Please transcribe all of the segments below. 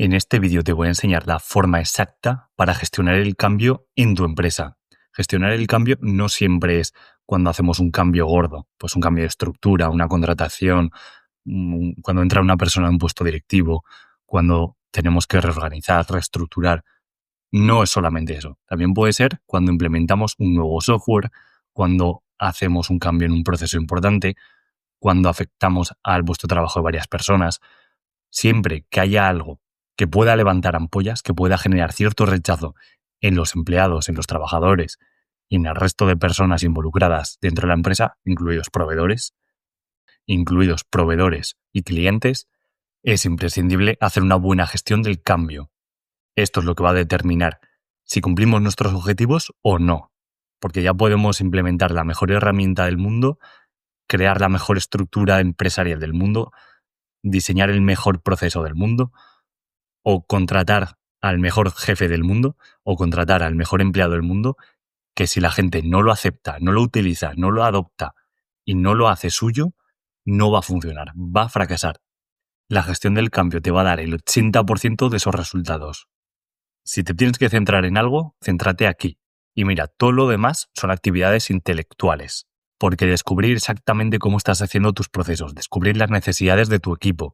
En este vídeo te voy a enseñar la forma exacta para gestionar el cambio en tu empresa. Gestionar el cambio no siempre es cuando hacemos un cambio gordo, pues un cambio de estructura, una contratación, cuando entra una persona en un puesto directivo, cuando tenemos que reorganizar, reestructurar. No es solamente eso. También puede ser cuando implementamos un nuevo software, cuando hacemos un cambio en un proceso importante, cuando afectamos al puesto de trabajo de varias personas. Siempre que haya algo que pueda levantar ampollas, que pueda generar cierto rechazo en los empleados, en los trabajadores y en el resto de personas involucradas dentro de la empresa, incluidos proveedores y clientes, es imprescindible hacer una buena gestión del cambio. Esto es lo que va a determinar si cumplimos nuestros objetivos o no, porque ya podemos implementar la mejor herramienta del mundo, crear la mejor estructura empresarial del mundo, diseñar el mejor proceso del mundo, o contratar al mejor jefe del mundo, o contratar al mejor empleado del mundo, que si la gente no lo acepta, no lo utiliza, no lo adopta y no lo hace suyo, no va a funcionar, va a fracasar. La gestión del cambio te va a dar el 80% de esos resultados. Si te tienes que centrar en algo, céntrate aquí. Y mira, todo lo demás son actividades intelectuales, porque descubrir exactamente cómo estás haciendo tus procesos, descubrir las necesidades de tu equipo,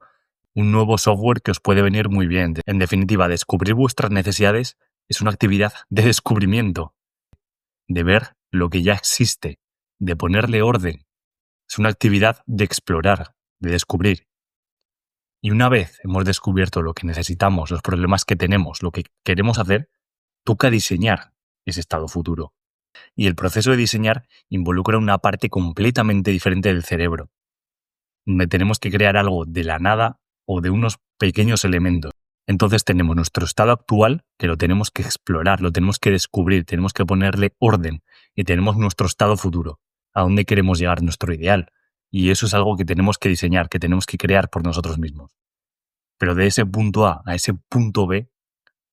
un nuevo software que os puede venir muy bien. En definitiva, descubrir vuestras necesidades es una actividad de descubrimiento, de ver lo que ya existe, de ponerle orden. Es una actividad de explorar, de descubrir. Y una vez hemos descubierto lo que necesitamos, los problemas que tenemos, lo que queremos hacer, toca diseñar ese estado futuro. Y el proceso de diseñar involucra una parte completamente diferente del cerebro, donde tenemos que crear algo de la nada o de unos pequeños elementos. Entonces tenemos nuestro estado actual, que lo tenemos que explorar, lo tenemos que descubrir, tenemos que ponerle orden, y tenemos nuestro estado futuro, a dónde queremos llegar, nuestro ideal. Y eso es algo que tenemos que diseñar, que tenemos que crear por nosotros mismos. Pero de ese punto A a ese punto B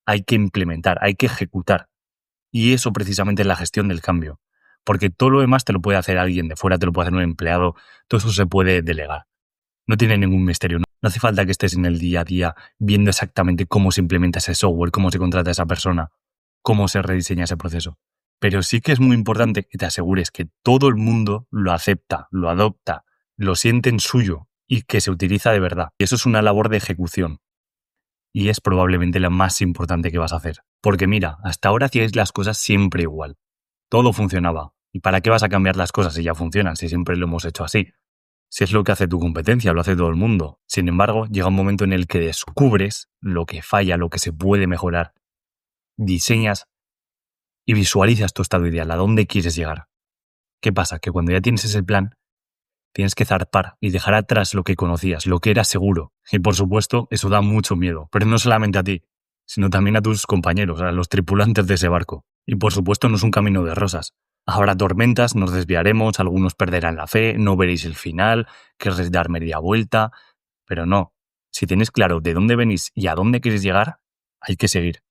hay que implementar, hay que ejecutar. Y eso precisamente es la gestión del cambio. Porque todo lo demás te lo puede hacer alguien de fuera, te lo puede hacer un empleado, todo eso se puede delegar. No tiene ningún misterio. No hace falta que estés en el día a día viendo exactamente cómo se implementa ese software, cómo se contrata a esa persona, cómo se rediseña ese proceso. Pero sí que es muy importante que te asegures que todo el mundo lo acepta, lo adopta, lo siente en suyo y que se utiliza de verdad. Y eso es una labor de ejecución. Y es probablemente la más importante que vas a hacer. Porque mira, hasta ahora hacíais las cosas siempre igual. Todo funcionaba. ¿Y para qué vas a cambiar las cosas si ya funcionan, si siempre lo hemos hecho así? Si es lo que hace tu competencia, lo hace todo el mundo. Sin embargo, llega un momento en el que descubres lo que falla, lo que se puede mejorar. Diseñas y visualizas tu estado ideal, a dónde quieres llegar. ¿Qué pasa? Que cuando ya tienes ese plan, tienes que zarpar y dejar atrás lo que conocías, lo que era seguro. Y por supuesto, eso da mucho miedo. Pero no solamente a ti, sino también a tus compañeros, a los tripulantes de ese barco. Y por supuesto, no es un camino de rosas. Habrá tormentas, nos desviaremos, algunos perderán la fe, no veréis el final, querréis dar media vuelta. Pero no, si tenéis claro de dónde venís y a dónde queréis llegar, hay que seguir.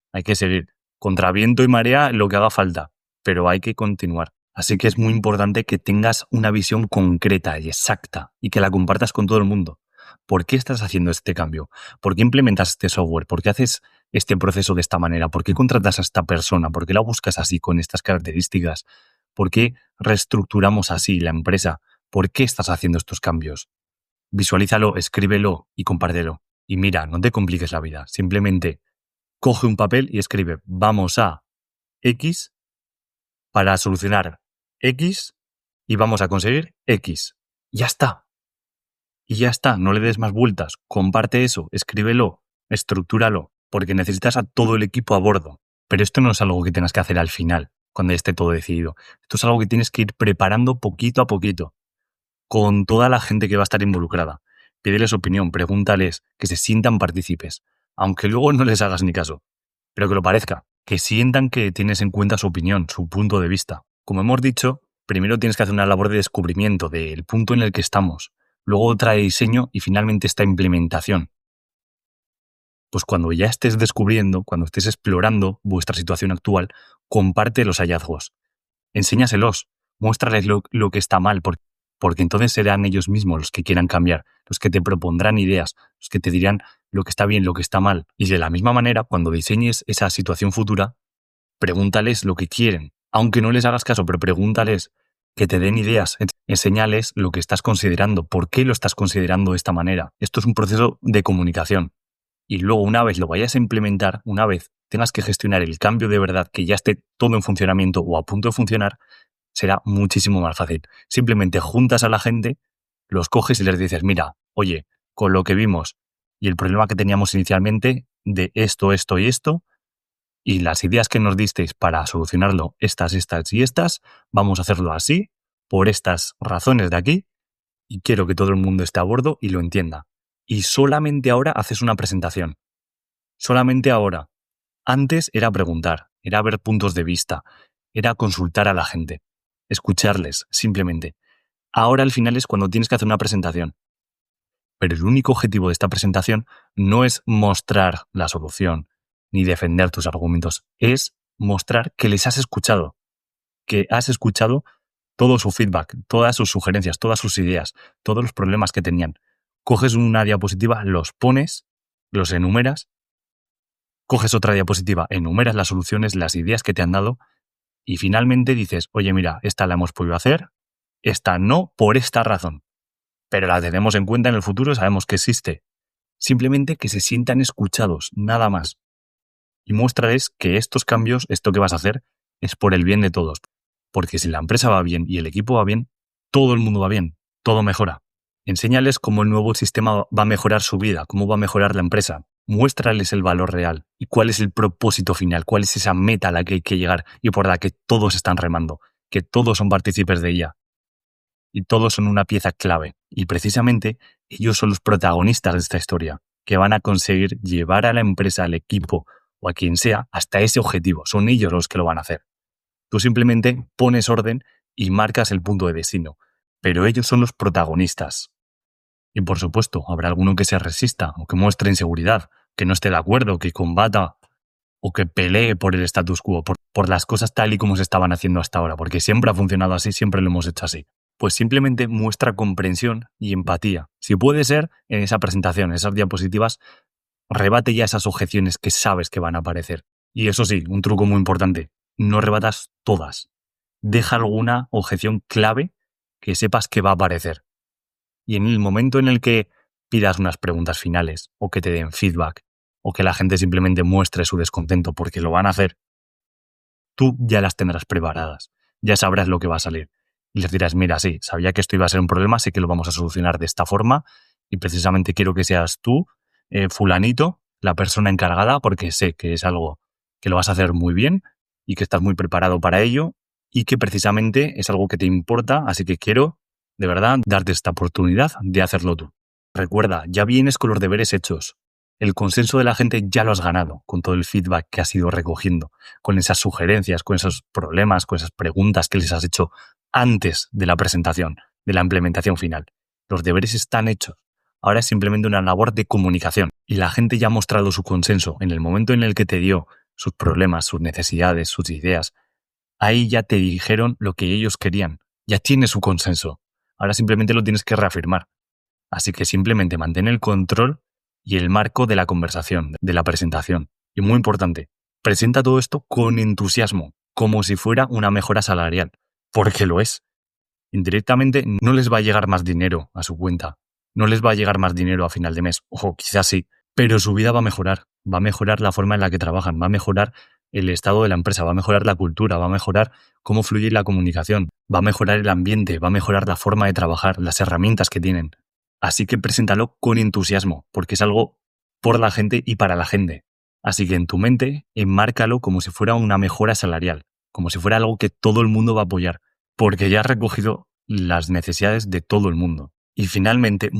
Contra viento y marea, lo que haga falta, pero hay que continuar. Así que es muy importante que tengas una visión concreta y exacta y que la compartas con todo el mundo. ¿Por qué estás haciendo este cambio? ¿Por qué implementas este software? ¿Por qué haces este proceso de esta manera? ¿Por qué contratas a esta persona? ¿Por qué la buscas así, con estas características? ¿Por qué reestructuramos así la empresa? ¿Por qué estás haciendo estos cambios? Visualízalo, escríbelo y compártelo. Y mira, no te compliques la vida. Simplemente coge un papel y escribe vamos a X para solucionar X y vamos a conseguir X. Ya está. Y ya está, no le des más vueltas. Comparte eso, escríbelo, estructúralo, porque necesitas a todo el equipo a bordo. Pero esto no es algo que tengas que hacer al final, cuando ya esté todo decidido. Esto es algo que tienes que ir preparando poquito a poquito, con toda la gente que va a estar involucrada. Pídeles opinión, pregúntales, que se sientan partícipes, aunque luego no les hagas ni caso. Pero que lo parezca, que sientan que tienes en cuenta su opinión, su punto de vista. Como hemos dicho, primero tienes que hacer una labor de descubrimiento del punto en el que estamos, luego otra de diseño y finalmente esta implementación. Pues cuando ya estés descubriendo, cuando estés explorando vuestra situación actual, comparte los hallazgos. Enséñaselos, muéstrales lo que está mal, porque entonces serán ellos mismos los que quieran cambiar, los que te propondrán ideas, los que te dirán lo que está bien, lo que está mal. Y de la misma manera, cuando diseñes esa situación futura, pregúntales lo que quieren, aunque no les hagas caso, pero pregúntales, que te den ideas, enséñales lo que estás considerando, por qué lo estás considerando de esta manera. Esto es un proceso de comunicación. Y luego, una vez lo vayas a implementar, una vez tengas que gestionar el cambio de verdad, que ya esté todo en funcionamiento o a punto de funcionar, será muchísimo más fácil. Simplemente juntas a la gente, los coges y les dices, mira, oye, con lo que vimos y el problema que teníamos inicialmente de esto, esto y esto, y las ideas que nos disteis para solucionarlo, estas, estas y estas, vamos a hacerlo así, por estas razones de aquí, y quiero que todo el mundo esté a bordo y lo entienda. Y solamente ahora haces una presentación. Solamente ahora. Antes era preguntar, era ver puntos de vista, era consultar a la gente, escucharles, simplemente. Ahora al final es cuando tienes que hacer una presentación. Pero el único objetivo de esta presentación no es mostrar la solución, ni defender tus argumentos, es mostrar que les has escuchado, que has escuchado todo su feedback, todas sus sugerencias, todas sus ideas, todos los problemas que tenían. Coges una diapositiva, los pones, los enumeras, coges otra diapositiva, enumeras las soluciones, las ideas que te han dado y finalmente dices, oye, mira, esta la hemos podido hacer, esta no, por esta razón. Pero la tenemos en cuenta en el futuro, sabemos que existe. Simplemente que se sientan escuchados, nada más. Y muéstrales que estos cambios, esto que vas a hacer, es por el bien de todos. Porque si la empresa va bien y el equipo va bien, todo el mundo va bien, todo mejora. Enséñales cómo el nuevo sistema va a mejorar su vida, cómo va a mejorar la empresa. Muéstrales el valor real y cuál es el propósito final, cuál es esa meta a la que hay que llegar y por la que todos están remando, que todos son partícipes de ella. Y todos son una pieza clave. Y precisamente ellos son los protagonistas de esta historia, que van a conseguir llevar a la empresa, al equipo o a quien sea hasta ese objetivo. Son ellos los que lo van a hacer. Tú simplemente pones orden y marcas el punto de destino, pero ellos son los protagonistas. Y por supuesto, habrá alguno que se resista o que muestre inseguridad, que no esté de acuerdo, que combata o que pelee por el status quo, por las cosas tal y como se estaban haciendo hasta ahora, porque siempre ha funcionado así, siempre lo hemos hecho así. Pues simplemente muestra comprensión y empatía. Si puede ser, en esa presentación, en esas diapositivas, rebate ya esas objeciones que sabes que van a aparecer. Y eso sí, un truco muy importante, no rebatas todas. Deja alguna objeción clave que sepas que va a aparecer. Y en el momento en el que pidas unas preguntas finales, o que te den feedback, o que la gente simplemente muestre su descontento porque lo van a hacer, tú ya las tendrás preparadas, ya sabrás lo que va a salir. Y les dirás, mira, sí, sabía que esto iba a ser un problema, sé que lo vamos a solucionar de esta forma y precisamente quiero que seas tú, fulanito, la persona encargada, porque sé que es algo que lo vas a hacer muy bien y que estás muy preparado para ello y que precisamente es algo que te importa, así que quiero, de verdad, darte esta oportunidad de hacerlo tú. Recuerda, ya vienes con los deberes hechos. El consenso de la gente ya lo has ganado con todo el feedback que has ido recogiendo, con esas sugerencias, con esos problemas, con esas preguntas que les has hecho antes de la presentación, de la implementación final. Los deberes están hechos. Ahora es simplemente una labor de comunicación y la gente ya ha mostrado su consenso en el momento en el que te dio sus problemas, sus necesidades, sus ideas. Ahí ya te dijeron lo que ellos querían. Ya tienes su consenso. Ahora simplemente lo tienes que reafirmar. Así que simplemente mantén el control y el marco de la conversación, de la presentación. Y muy importante, presenta todo esto con entusiasmo, como si fuera una mejora salarial, porque lo es. Indirectamente no les va a llegar más dinero a su cuenta, no les va a llegar más dinero a final de mes, o quizás sí, pero su vida va a mejorar la forma en la que trabajan, va a mejorar el estado de la empresa, va a mejorar la cultura, va a mejorar cómo fluye la comunicación, va a mejorar el ambiente, va a mejorar la forma de trabajar, las herramientas que tienen. Así que preséntalo con entusiasmo, porque es algo por la gente y para la gente. Así que en tu mente, enmárcalo como si fuera una mejora salarial, como si fuera algo que todo el mundo va a apoyar, porque ya has recogido las necesidades de todo el mundo. Y finalmente,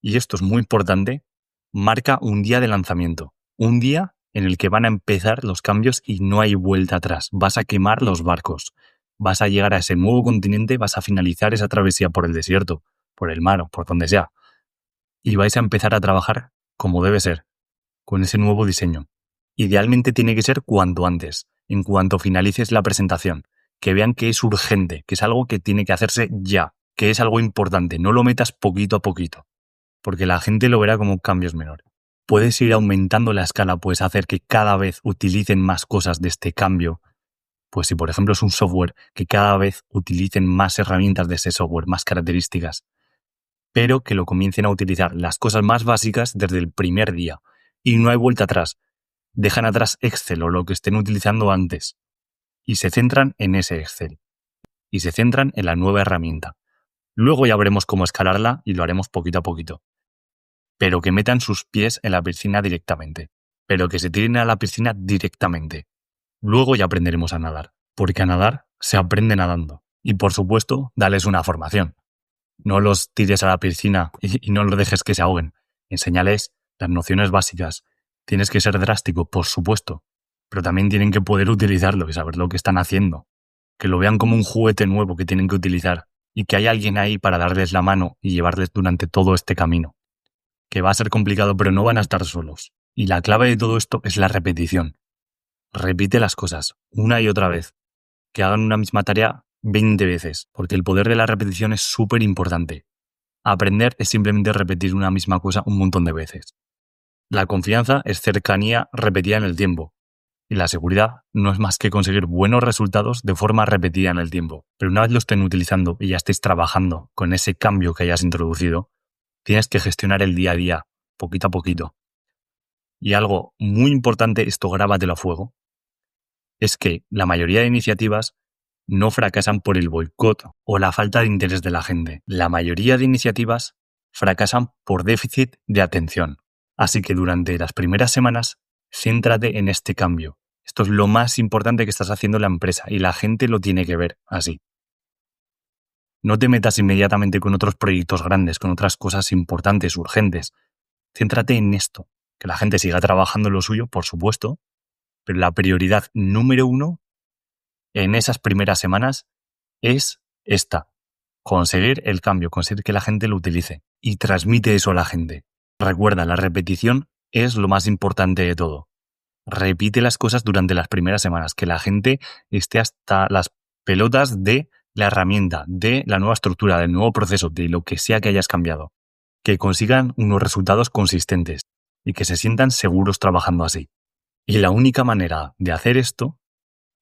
y esto es muy importante, marca un día de lanzamiento, un día en el que van a empezar los cambios y no hay vuelta atrás. Vas a quemar los barcos, vas a llegar a ese nuevo continente, vas a finalizar esa travesía por el desierto, por el mar o por donde sea. Y vais a empezar a trabajar como debe ser, con ese nuevo diseño. Idealmente tiene que ser cuanto antes, en cuanto finalices la presentación, que vean que es urgente, que es algo que tiene que hacerse ya. que es algo importante. No lo metas poquito a poquito, porque la gente lo verá como cambios menores. Puedes ir aumentando la escala, puedes hacer que cada vez utilicen más cosas de este cambio. Pues si por ejemplo es un software, que cada vez utilicen más herramientas de ese software, más características, pero que lo comiencen a utilizar las cosas más básicas desde el primer día. Y no hay vuelta atrás. Dejan atrás Excel o lo que estén utilizando antes y se centran en ese Excel. Y se centran en la nueva herramienta. Luego ya veremos cómo escalarla y lo haremos poquito a poquito. Pero que metan sus pies en la piscina directamente. Pero que se tiren a la piscina directamente. Luego ya aprenderemos a nadar. Porque a nadar se aprende nadando. Y por supuesto, dales una formación. No los tires a la piscina y no los dejes que se ahoguen. Enséñales las nociones básicas. Tienes que ser drástico, por supuesto. Pero también tienen que poder utilizarlo y saber lo que están haciendo. Que lo vean como un juguete nuevo que tienen que utilizar. Y que hay alguien ahí para darles la mano y llevarles durante todo este camino. Que va a ser complicado, pero no van a estar solos. Y la clave de todo esto es la repetición. Repite las cosas, una y otra vez. Que hagan una misma tarea 20 veces, porque el poder de la repetición es súper importante. Aprender es simplemente repetir una misma cosa un montón de veces. La confianza es cercanía repetida en el tiempo. Y la seguridad no es más que conseguir buenos resultados de forma repetida en el tiempo. Pero una vez lo estén utilizando y ya estéis trabajando con ese cambio que hayas introducido, tienes que gestionar el día a día, poquito a poquito. Y algo muy importante, esto grábatelo a fuego, es que la mayoría de iniciativas no fracasan por el boicot o la falta de interés de la gente. La mayoría de iniciativas fracasan por déficit de atención. Así que durante las primeras semanas, céntrate en este cambio. Esto es lo más importante que estás haciendo en la empresa y la gente lo tiene que ver así. No te metas inmediatamente con otros proyectos grandes, con otras cosas importantes, urgentes. Céntrate en esto. Que la gente siga trabajando en lo suyo, por supuesto, pero la prioridad número 1 en esas primeras semanas es esta. Conseguir el cambio, conseguir que la gente lo utilice y transmite eso a la gente. Recuerda, la repetición es lo más importante de todo. Repite las cosas durante las primeras semanas, que la gente esté hasta las pelotas de la herramienta, de la nueva estructura, del nuevo proceso, de lo que sea que hayas cambiado. Que consigan unos resultados consistentes y que se sientan seguros trabajando así. Y la única manera de hacer esto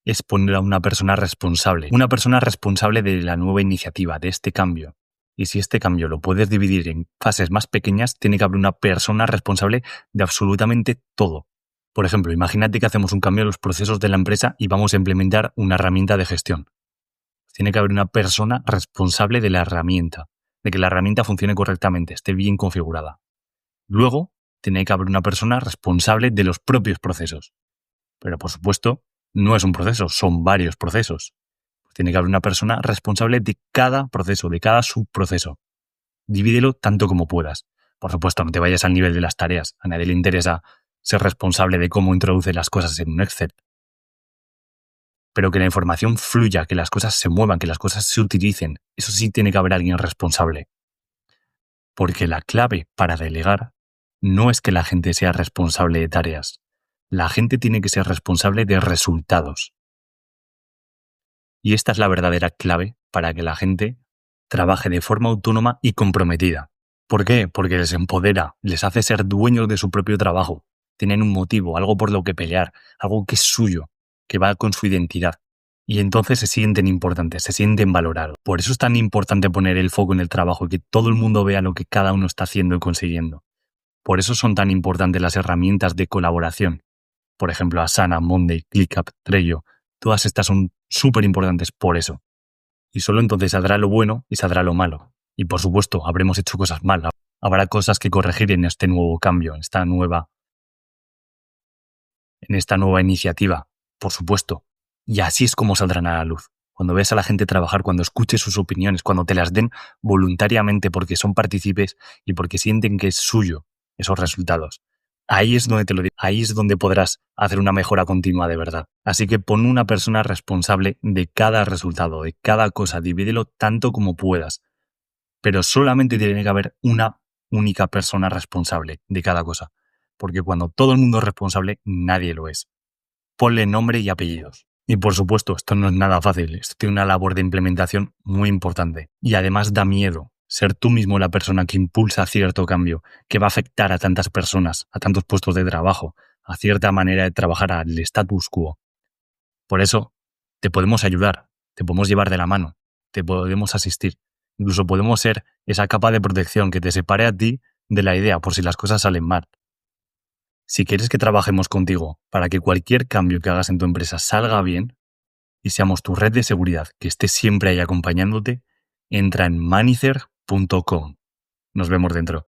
es poner a una persona responsable de la nueva iniciativa, de este cambio. Y si este cambio lo puedes dividir en fases más pequeñas, tiene que haber una persona responsable de absolutamente todo. Por ejemplo, imagínate que hacemos un cambio en los procesos de la empresa y vamos a implementar una herramienta de gestión. Tiene que haber una persona responsable de la herramienta, de que la herramienta funcione correctamente, esté bien configurada. Luego, tiene que haber una persona responsable de los propios procesos. Pero, por supuesto, no es un proceso, son varios procesos. Tiene que haber una persona responsable de cada proceso, de cada subproceso. Divídelo tanto como puedas. Por supuesto, no te vayas al nivel de las tareas. A nadie le interesa ser responsable de cómo introduce las cosas en un Excel. Pero que la información fluya, que las cosas se muevan, que las cosas se utilicen. Eso sí tiene que haber alguien responsable. Porque la clave para delegar no es que la gente sea responsable de tareas. La gente tiene que ser responsable de resultados. Y esta es la verdadera clave para que la gente trabaje de forma autónoma y comprometida. ¿Por qué? Porque les empodera, les hace ser dueños de su propio trabajo. Tienen un motivo, algo por lo que pelear, algo que es suyo, que va con su identidad. Y entonces se sienten importantes, se sienten valorados. Por eso es tan importante poner el foco en el trabajo y que todo el mundo vea lo que cada uno está haciendo y consiguiendo. Por eso son tan importantes las herramientas de colaboración. Por ejemplo, Asana, Monday, ClickUp, Trello. Todas estas son súper importantes por eso. Y solo entonces saldrá lo bueno y saldrá lo malo. Y por supuesto, habremos hecho cosas malas. Habrá cosas que corregir en este nuevo cambio, en esta nueva iniciativa, por supuesto. Y así es como saldrán a la luz. Cuando veas a la gente trabajar, cuando escuches sus opiniones, cuando te las den voluntariamente porque son partícipes y porque sienten que es suyo esos resultados. Ahí es donde te lo digo. Ahí es donde podrás hacer una mejora continua de verdad. Así que pon una persona responsable de cada resultado, de cada cosa. Divídelo tanto como puedas. Pero solamente tiene que haber una única persona responsable de cada cosa. Porque cuando todo el mundo es responsable, nadie lo es. Ponle nombre y apellidos. Y por supuesto, esto no es nada fácil, esto tiene una labor de implementación muy importante. Y además da miedo ser tú mismo la persona que impulsa cierto cambio, que va a afectar a tantas personas, a tantos puestos de trabajo, a cierta manera de trabajar, al status quo. Por eso, te podemos ayudar, te podemos llevar de la mano, te podemos asistir. Incluso podemos ser esa capa de protección que te separe a ti de la idea por si las cosas salen mal. Si quieres que trabajemos contigo para que cualquier cambio que hagas en tu empresa salga bien y seamos tu red de seguridad que esté siempre ahí acompañándote, entra en manicer.com. Nos vemos dentro.